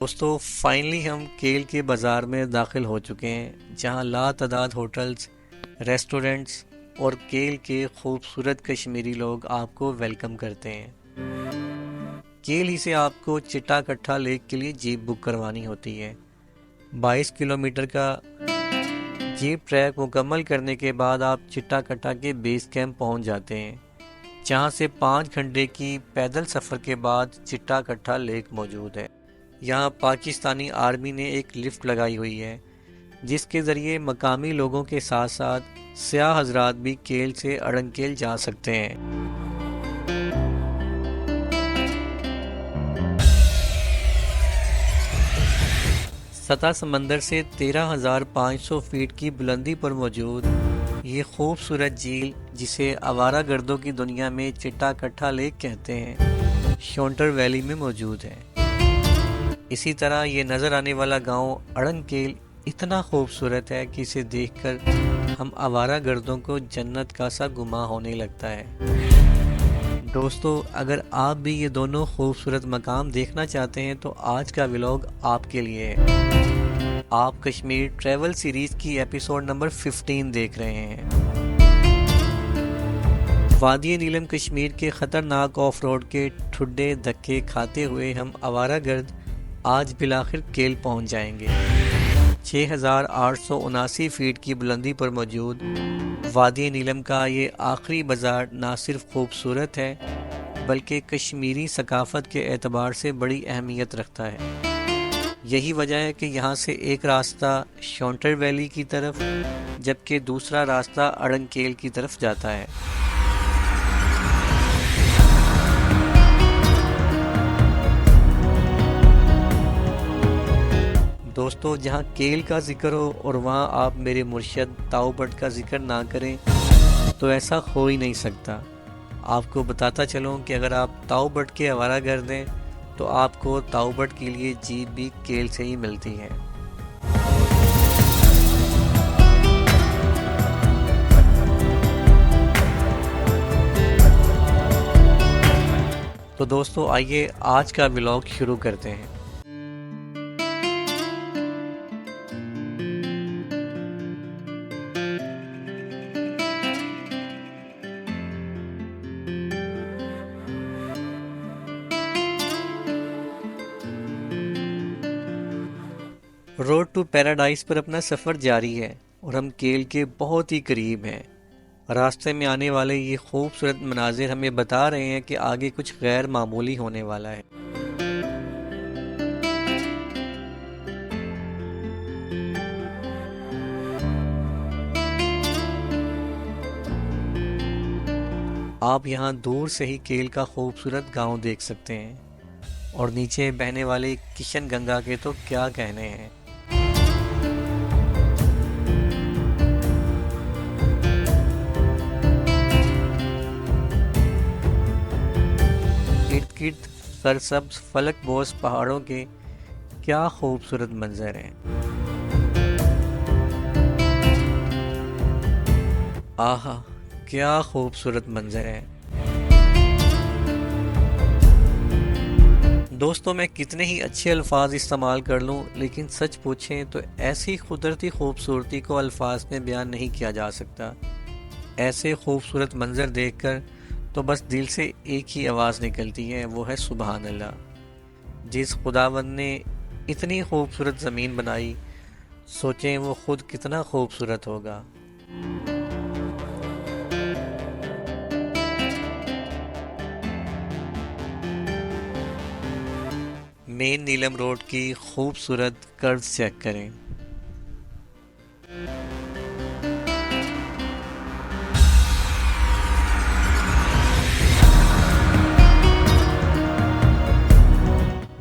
दोस्तों फाइनली हम केल के बाज़ार में दाखिल हो चुके हैं, जहां लातादाद होटल्स, रेस्टोरेंट्स और केल के खूबसूरत कश्मीरी लोग आपको वेलकम करते हैं। केल ही से आपको चिट्टा कट्ठा लेक के लिए जीप बुक करवानी होती है। 22 किलोमीटर का जीप ट्रैक मुकम्मल करने के बाद आप चिट्टा कट्ठा के बेस कैंप पहुंच जाते हैं, जहां से 5 घंटे की पैदल सफ़र के बाद चिट्टा कट्ठा लेक मौजूद है। यहाँ पाकिस्तानी आर्मी ने एक लिफ्ट लगाई हुई है, जिसके ज़रिए मकामी लोगों के साथ साथ सियाह हजरात भी केल से अड़ंकेल जा सकते हैं। सतह समंदर से 13,500 फीट की बुलंदी पर मौजूद ये खूबसूरत झील, जिसे आवारा गर्दों की दुनिया में चिट्टा कट्ठा लेक कहते हैं, शोंटर वैली में मौजूद है। इसी तरह ये नज़र आने वाला गांव अड़ंकेल इतना खूबसूरत है कि इसे देखकर हम आवारा गर्दों को जन्नत का सा गुमा होने लगता है। दोस्तों, अगर आप भी ये दोनों खूबसूरत मकाम देखना चाहते हैं तो आज का व्लॉग आपके लिए है। आप कश्मीर ट्रैवल सीरीज की एपिसोड नंबर 15 देख रहे हैं। वादी नीलम कश्मीर के ख़तरनाक ऑफ रोड के ठुड्डे धक्के खाते हुए हम आवारा गर्द आज बिलाखिर केल पहुंच जाएंगे। 6,879 फीट की बुलंदी पर मौजूद वादी नीलम का ये आखिरी बाज़ार ना सिर्फ खूबसूरत है, बल्कि कश्मीरी सकाफ़त के एतबार से बड़ी अहमियत रखता है। यही वजह है कि यहाँ से एक रास्ता शोंटर वैली की तरफ, जबकि दूसरा रास्ता अड़ंकेल की तरफ जाता है। दोस्तों, जहाँ केल का जिक्र हो और वहाँ आप मेरे मुर्शद ताऊ भट्ट का जिक्र ना करें तो ऐसा हो ही नहीं सकता। आपको बताता चलूँ कि अगर आप ताऊ भट्ट के आवारा गर्द हैं तो आपको ताऊ भट्ट के लिए जीप भी केल से ही मिलती है। तो दोस्तों, आइए आज का व्लॉग शुरू करते हैं। रोड टू पैराडाइज पर अपना सफ़र जारी है और हम केल के बहुत ही करीब हैं। रास्ते में आने वाले ये खूबसूरत मनाजिर हमें बता रहे हैं कि आगे कुछ गैर मामूली होने वाला है। आप यहाँ दूर से ही केल का खूबसूरत गांव देख सकते हैं और नीचे बहने वाले किशन गंगा के तो क्या कहने हैं। इर्द गिर्द सरसब्ज फलक बोस पहाड़ों के क्या खूबसूरत मंजर हैं। आहा, क्या खूबसूरत मंजर है। दोस्तों, मैं कितने ही अच्छे अल्फाज इस्तेमाल कर लूं, लेकिन सच पूछें तो ऐसी कुदरती खूबसूरती को अल्फाज में बयान नहीं किया जा सकता। ऐसे खूबसूरत मंजर देखकर तो बस दिल से एक ही आवाज़ निकलती है, वो है सुबहान अल्लाह। जिस खुदावंद ने इतनी खूबसूरत ज़मीन बनाई, सोचें वो खुद कितना खूबसूरत होगा। मेन नीलम रोड की खूबसूरत कर्व्स चेक करें।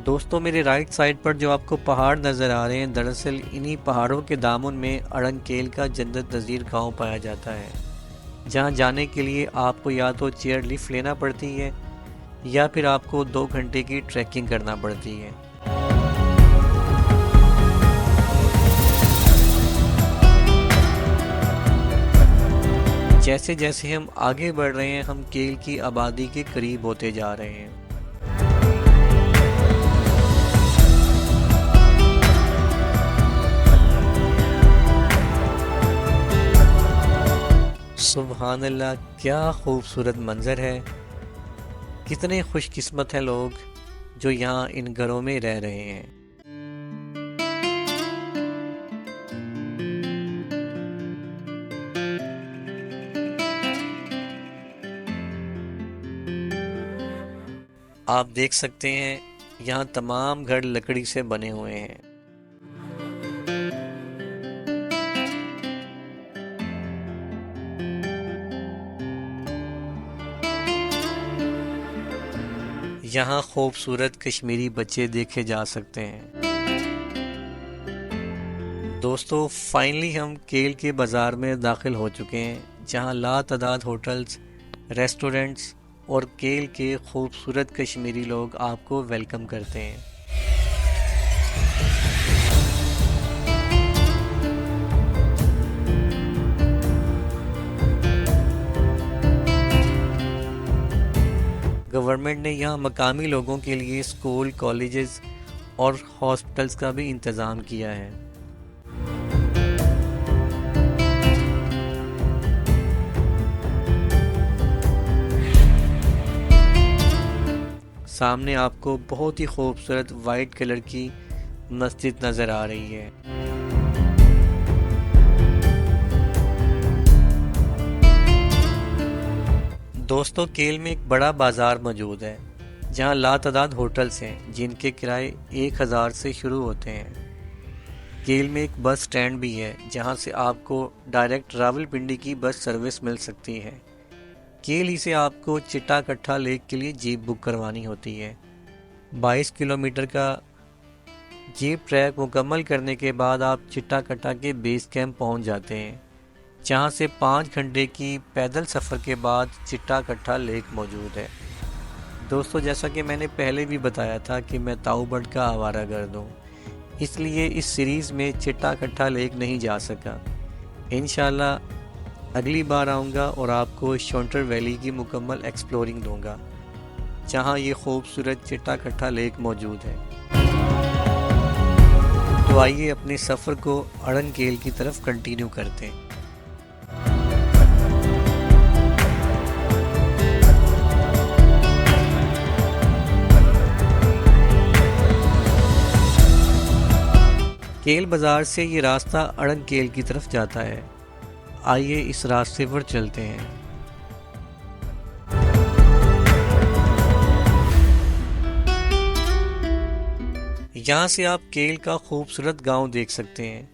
दोस्तों, मेरे राइट साइड पर जो आपको पहाड़ नज़र आ रहे हैं, दरअसल इन्हीं पहाड़ों के दामन में अड़ंकेल का जन्नत नज़ीर गांव पाया जाता है, जहां जाने के लिए आपको या तो चेयर लिफ्ट लेना पड़ती है या फिर आपको 2 घंटे की ट्रैकिंग करना पड़ती है। जैसे जैसे हम आगे बढ़ रहे हैं, हम केल की आबादी के करीब होते जा रहे हैं। सुभान अल्लाह, क्या खूबसूरत मंज़र है। कितने खुशकिस्मत हैं लोग जो यहाँ इन घरों में रह रहे हैं। आप देख सकते हैं यहाँ तमाम घर लकड़ी से बने हुए हैं। यहाँ खूबसूरत कश्मीरी बच्चे देखे जा सकते हैं। दोस्तों, फाइनली हम केल के बाज़ार में दाखिल हो चुके हैं, जहाँ लातादाद होटल्स, रेस्टोरेंट्स और केल के खूबसूरत कश्मीरी लोग आपको वेलकम करते हैं। गवर्नमेंट ने यहाँ मकामी लोगों के लिए स्कूल, कॉलेजेस और हॉस्पिटल्स का भी इंतज़ाम किया है। सामने आपको बहुत ही खूबसूरत वाइट कलर की मस्जिद नज़र आ रही है। दोस्तों, केल में एक बड़ा बाज़ार मौजूद है, जहां लातादाद होटल्स हैं जिनके किराए 1000 से शुरू होते हैं। केल में एक बस स्टैंड भी है, जहां से आपको डायरेक्ट रावलपिंडी की बस सर्विस मिल सकती है। केल ही से आपको चिट्टाकट्ठा लेक के लिए जीप बुक करवानी होती है। 22 किलोमीटर का जीप ट्रैक मुकम्मल करने के बाद आप चिट्टाकट्ठा के बेस कैंप पहुंच जाते हैं, जहां से 5 घंटे की पैदल सफ़र के बाद चिट्टाकट्ठा लेक मौजूद है। दोस्तों, जैसा कि मैंने पहले भी बताया था कि मैं ताऊ बट का आवारागर्द हूँ, इसलिए इस सीरीज़ में चिट्टाकट्ठा लेक नहीं जा सका। इंशाल्लाह अगली बार आऊँगा और आपको शोंटर वैली की मुकम्मल एक्सप्लोरिंग दूँगा, जहाँ ये खूबसूरत चिट्टाकट्ठा लेक मौजूद है। तो आइए अपने सफ़र को अड़ंगकेल की तरफ कंटिन्यू करते हैं। केल बाज़ार से ये रास्ता अड़ंगकेल की तरफ जाता है। आइए इस रास्ते पर चलते हैं। यहाँ से आप केल का खूबसूरत गांव देख सकते हैं।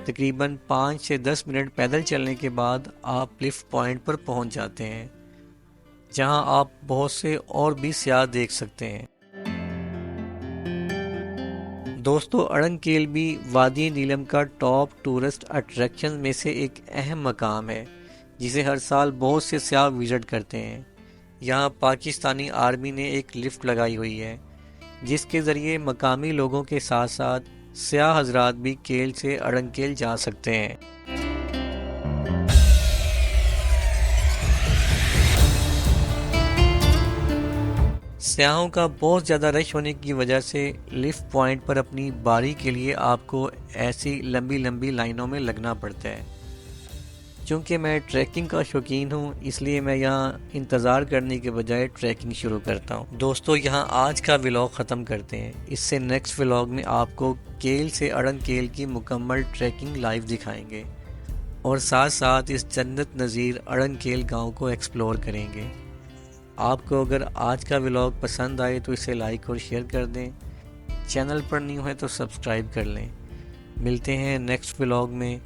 तकरीबन 5 से 10 मिनट पैदल चलने के बाद आप लिफ्ट पॉइंट पर पहुंच जाते हैं, जहां आप बहुत से और भी सियाह देख सकते हैं। दोस्तों, अड़ंगकेल भी वादी नीलम का टॉप टूरिस्ट अट्रैक्शन में से एक अहम मकाम है, जिसे हर साल बहुत से सियाह विजिट करते हैं। यहाँ पाकिस्तानी आर्मी ने एक लिफ्ट लगाई हुई है, जिसके ज़रिए मकामी लोगों के साथ साथ सियाह हजरात भी केल से अड़ंगकेल जा सकते हैं। सियाहों का बहुत ज़्यादा रश होने की वजह से लिफ्ट पॉइंट पर अपनी बारी के लिए आपको ऐसी लंबी लंबी लाइनों में लगना पड़ता है। चूँकि मैं ट्रैकिंग का शौकीन हूँ, इसलिए मैं यहाँ इंतज़ार करने के बजाय ट्रैकिंग शुरू करता हूँ। दोस्तों, यहाँ आज का व्लॉग ख़त्म करते हैं। इससे नेक्स्ट व्लॉग में आपको केल से अड़ंगकेल की मुकम्मल ट्रैकिंग लाइव दिखाएंगे और साथ साथ इस जन्नत नज़ीर अड़ंगकेल गांव को एक्सप्लोर करेंगे। आपको अगर आज का व्लॉग पसंद आए तो इसे लाइक और शेयर कर दें। चैनल पर न्यू है तो सब्सक्राइब कर लें। मिलते हैं नेक्स्ट व्लॉग में।